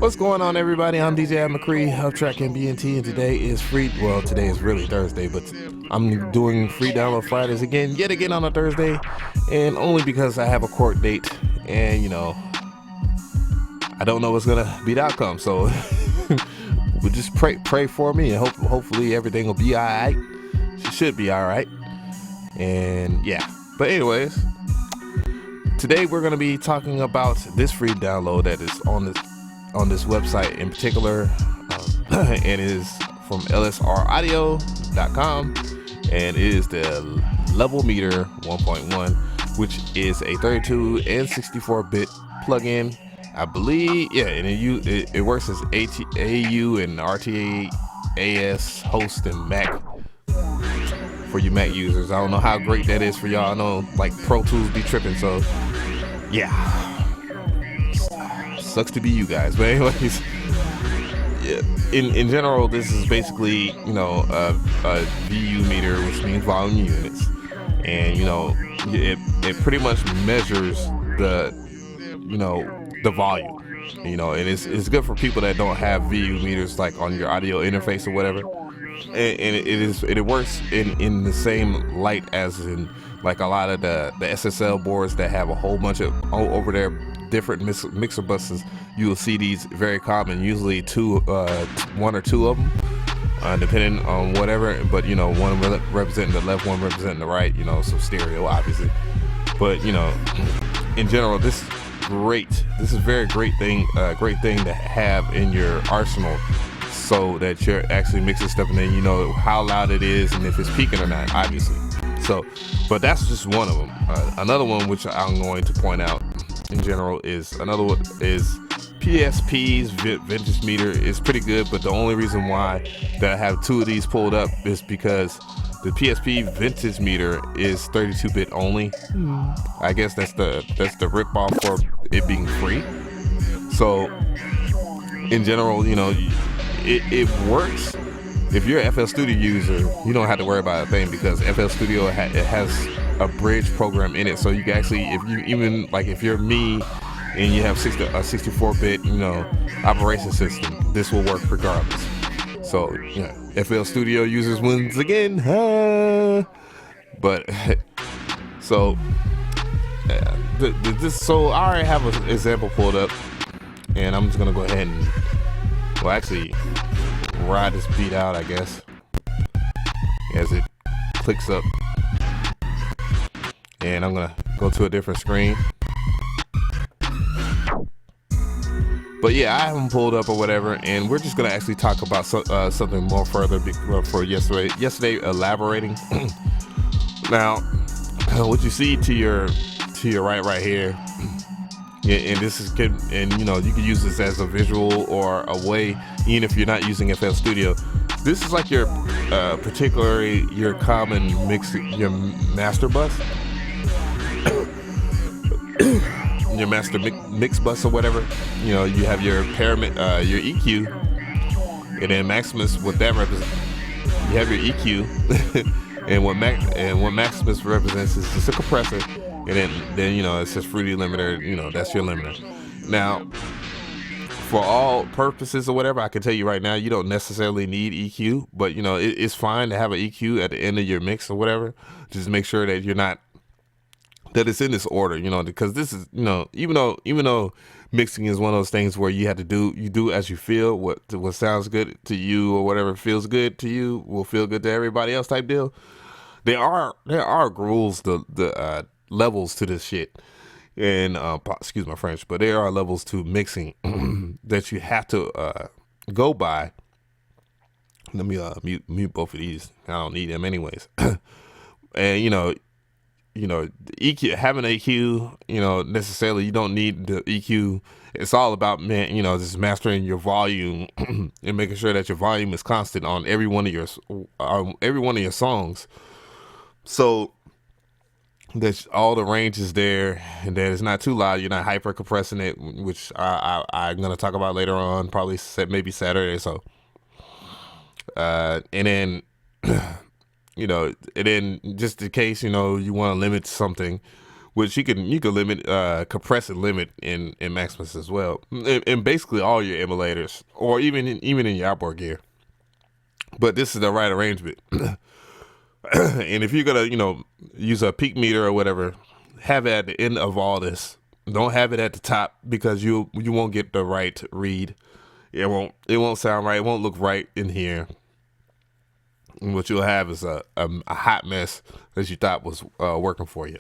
What's going on, everybody? I'm DJ McCree of Track and BNT, and today is free. Well, today is really Thursday, but I'm doing free download Fridays yet again on a Thursday, and only because I have a court date, and I don't know what's gonna be the outcome. So we'll just pray for me, and hopefully everything will be all right. She should be all right, and yeah. But anyways, today we're gonna be talking about this free download that is on this website in particular, and it is from lsraudio.com, and it is the LVLMeter 1.1, which is a 32 and 64-bit plugin, I believe. Yeah, and it works as AU and RTAS host and Mac for you Mac users. I don't know how great that is for y'all. I know like Pro Tools be tripping, so yeah. Sucks to be you guys, but anyways, yeah. In general, this is basically a VU meter, which means volume units, and it pretty much measures the volume, and it's good for people that don't have VU meters like on your audio interface or whatever, and it works in the same light as in like a lot of the SSL boards that have a whole bunch of over there different mixer buses. You will see these very common, usually one or two of them, depending on whatever, but one representing the left, one representing the right, so stereo obviously, but in general, this is great. This is a very great thing to have in your arsenal, so that you're actually mixing stuff and then you know how loud it is and if it's peaking or not, obviously. So, but that's just one of them. Another one which I'm going to point out in general is PSP's Vintage Meter. Is pretty good, but the only reason why that I have two of these pulled up is because the PSP Vintage Meter is 32-bit only. I guess that's the rip-off for it being free. So in general, it works. If you're an FL Studio user, you don't have to worry about a thing, because FL Studio it has a bridge program in it, so you can actually, if you're me and you have a 64-bit operation system, this will work regardless. So FL Studio users wins again, but so so I already have an example pulled up, and I'm just gonna go ahead and ride this beat out, I guess, as it clicks up. And I'm gonna go to a different screen. But yeah, I have them pulled up or whatever, and we're just gonna actually talk about something more further for yesterday elaborating. Now, what you see to your right here, and this is good, and you can use this as a visual or a way, even if you're not using FL Studio. This is like your particularly your common your master bus, your master mix bus or whatever. You have your pyramid, your EQ, and then Maximus. What that represents, you have your EQ, and what Maximus represents is just a compressor. And then it says Fruity Limiter, that's your limiter. Now, for all purposes or whatever, I can tell you right now, you don't necessarily need EQ, but it's fine to have an EQ at the end of your mix or whatever. Just make sure that that it's in this order, because this is, even though mixing is one of those things where you have to do as you feel, what sounds good to you or whatever feels good to you will feel good to everybody else type deal. There are rules, the levels to this shit, and excuse my French, but there are levels to mixing that you have to go by. Let me mute both of these. I don't need them anyways. And EQ, having an EQ, necessarily you don't need the EQ. It's all about just mastering your volume and making sure that your volume is constant on every one of your songs, so that all the range is there and that it's not too loud. You're not hyper compressing it, which I'm gonna talk about later on, probably maybe Saturday. So, and then and then just in case you want to limit something, which you can limit, compress and limit in Maximus as well, and basically all your emulators, or even in your outboard gear. But this is the right arrangement. And if you're gonna use a peak meter or whatever, have it at the end of all this. Don't have it at the top, because you won't get the right read. It won't sound right. It won't look right in here. And what you'll have is a hot mess that you thought was working for you.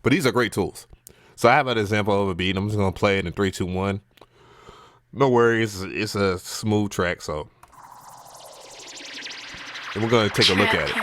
But these are great tools. So I have an example of a beat. I'm just gonna play it in 3, 2, 1. No worries, it's a smooth track. So, and we're gonna take a look at it.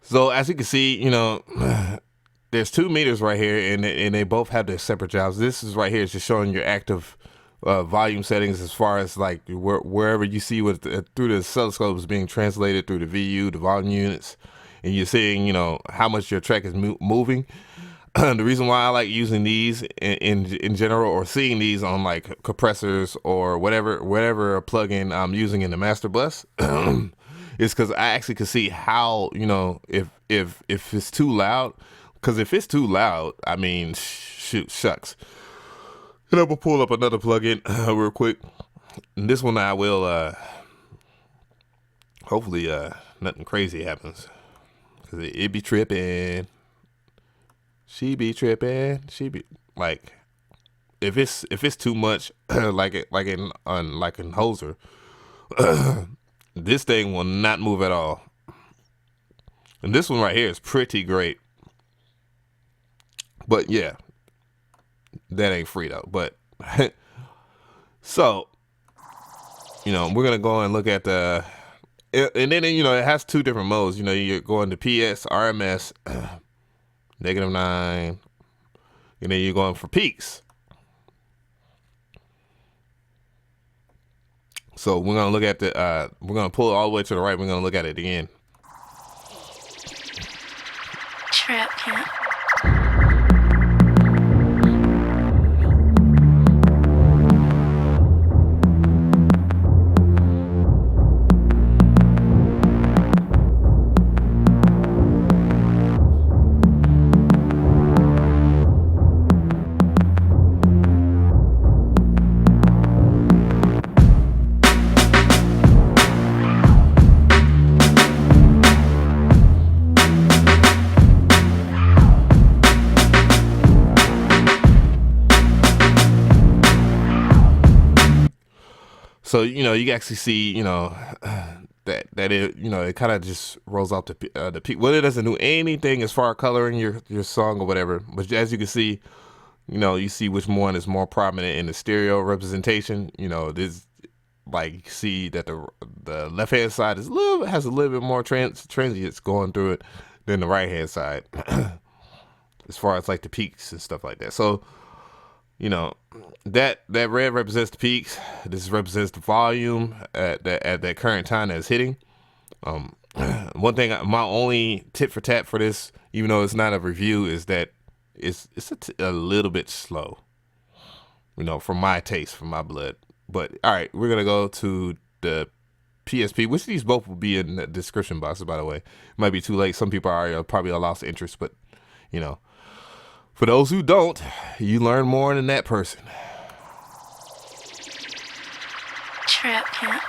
So as you can see, there's 2 meters right here, and they both have their separate jobs. This is right here is just showing your active volume settings, as far as like wherever you see what through the oscilloscope is being translated through the VU, the volume units, and you're seeing how much your track is moving. The reason why I like using these in general, or seeing these on like compressors or whatever plugin I'm using in the master bus, is because I actually can see how if it's too loud. Because if it's too loud, I mean, shucks. And I'm gonna pull up another plugin real quick. And this one I will hopefully nothing crazy happens, because it be tripping. She be tripping. She be like, if it's too much, like in Hoser, this thing will not move at all. And this one right here is pretty great. But yeah, that ain't free though. But so we're gonna go and look at the, and then it has 2 different modes. You're going to PS, RMS, -9, and then you're going for peaks. So we're gonna look at we're gonna pull it all the way to the right. We're gonna look at it again. Trap camp. So you actually see that it kind of just rolls off the peak. Well, it doesn't do anything as far as coloring your song or whatever. But as you can see, you see which one is more prominent in the stereo representation. This, like, you see that the left hand side has a little bit more transients going through it than the right hand side, as far as like the peaks and stuff like that. So that red represents the peaks. This represents the volume at that current time that it's hitting. One thing, my only tit for tat for this, even though it's not a review, is that it's a little bit slow. For my taste, for my blood. But all right, we're gonna go to the PSP, which these both will be in the description box. By the way, it might be too late. Some people are probably lost interest, but For those who don't, you learn more than that person. Trap camp.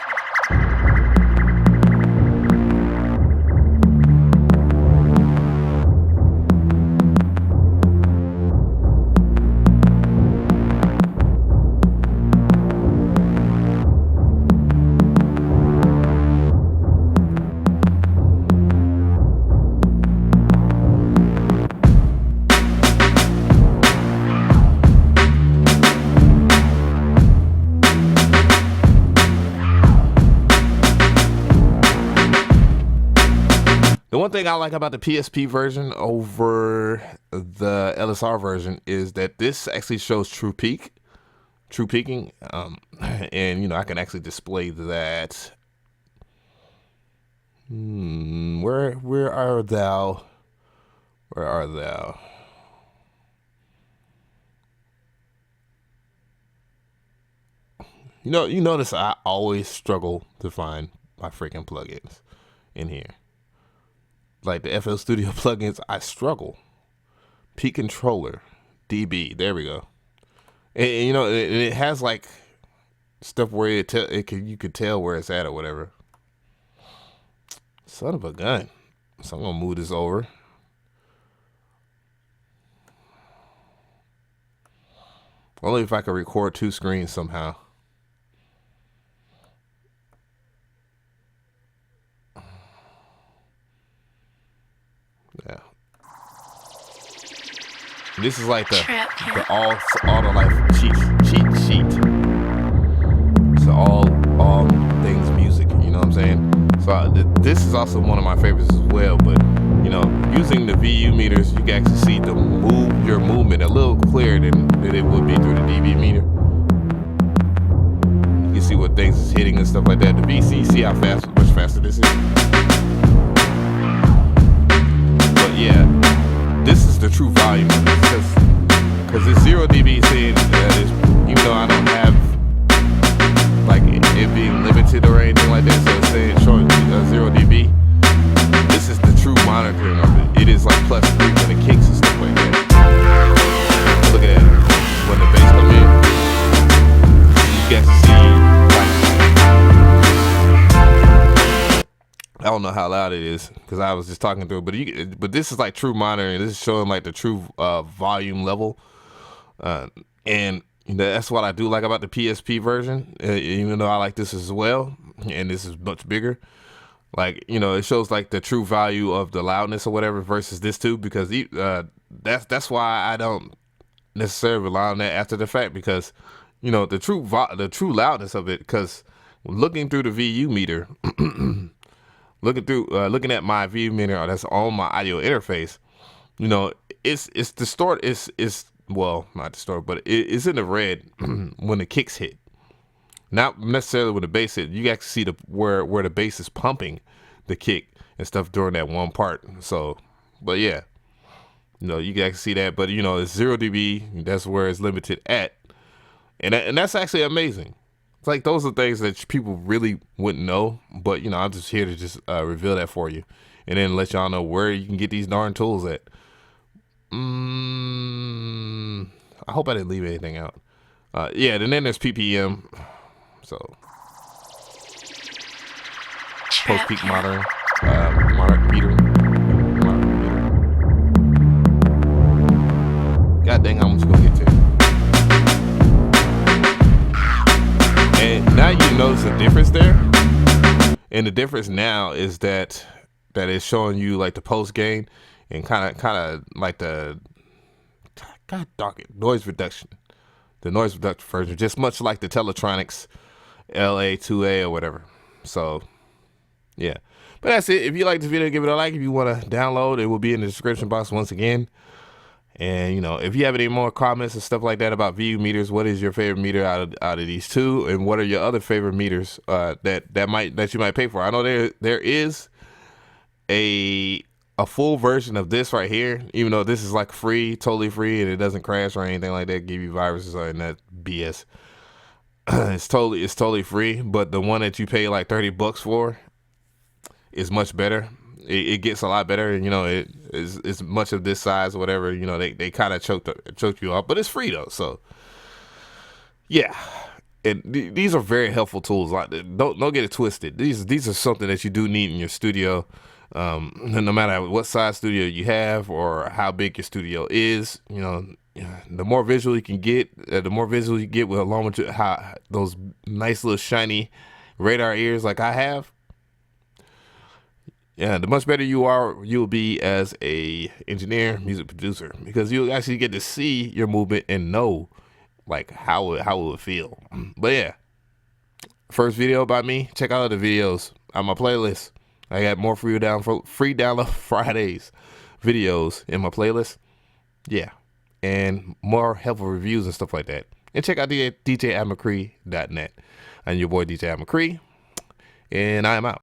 The one thing I like about the PSP version over the LSR version is that this actually shows true peaking, and I can actually display that. Where are thou? Where are thou? You notice I always struggle to find my freaking plugins in here. Like the FL Studio plugins, I struggle. Peak controller, DB, there we go. And it has like stuff where you could tell where it's at or whatever. Son of a gun. So I'm gonna move this over. Only if I can record two screens somehow. Yeah. This is like the auto life cheat sheet. So all things music, you know what I'm saying? So this is also one of my favorites as well. But using the VU meters, you can actually see your movement a little clearer than it would be through the DB meter. You can see what things is hitting and stuff like that. The VC, see how much faster this is. But yeah, this is the true volume of this, because it's 0 dB saying that even though I don't have like it being limited or anything like that, so it's saying showing 0 dB. This is the true monitoring of it. It is like +3 when it kicks and stuff like that. Look at that. When the bass come in, you get to see I don't know how loud it is because I was just talking through it, but this is like true monitoring. This is showing like the true volume level, and that's what I do like about the PSP version. Even though I like this as well, and this is much bigger. Like it shows like the true value of the loudness or whatever versus this too, because that's why I don't necessarily rely on that after the fact, because the true loudness of it. Because looking through the VU meter. Looking at my VU meter that's on my audio interface, it's distorted. It's well, not distorted, but it's in the red when the kicks hit. Not necessarily when the bass hit. You actually see where the bass is pumping the kick and stuff during that one part. So, but yeah, you can actually see that. But it's 0 dB. That's where it's limited at, and that's actually amazing. It's like those are things that people really wouldn't know, but I'm just here to just reveal that for you, and then let y'all know where you can get these darn tools at. I hope I didn't leave anything out. Yeah, and then there's PPM, so post peak monitoring, metering. God dang, how much you gonna get to? And now you notice the difference there. And the difference now is that it's showing you like the post gain and kind of like the noise reduction. The noise reduction version, just much like the Teletronics LA2A or whatever. So yeah. But that's it. If you like this video, give it a like. If you want to download, it will be in the description box once again. And if you have any more comments and stuff like that about VU meters, what is your favorite meter out of these two, and what are your other favorite meters that you might pay for? I know there is a full version of this right here, even though this is like totally free, and it doesn't crash or anything like that, give you viruses or that BS. It's totally free, but the one that you pay like $30 for is much better. it gets a lot better. You know, it's much of this size or whatever. You know, they kind of choked you off, but it's free though. So yeah, and these are very helpful tools. Like, don't get it twisted. These are something that you do need in your studio. No matter what size studio you have or how big your studio is, you know, the more visual you can get, along with how those nice little shiny radar ears like I have. Yeah, the much better you'll be as a engineer, music producer, because you'll actually get to see your movement and know like how it will feel. But yeah, first video by me. Check out the videos on my playlist. I got more free download Fridays videos in my playlist. Yeah, and more helpful reviews and stuff like that. And check out DJAdamcree.net. I'm your boy DJ McCree, and I am out.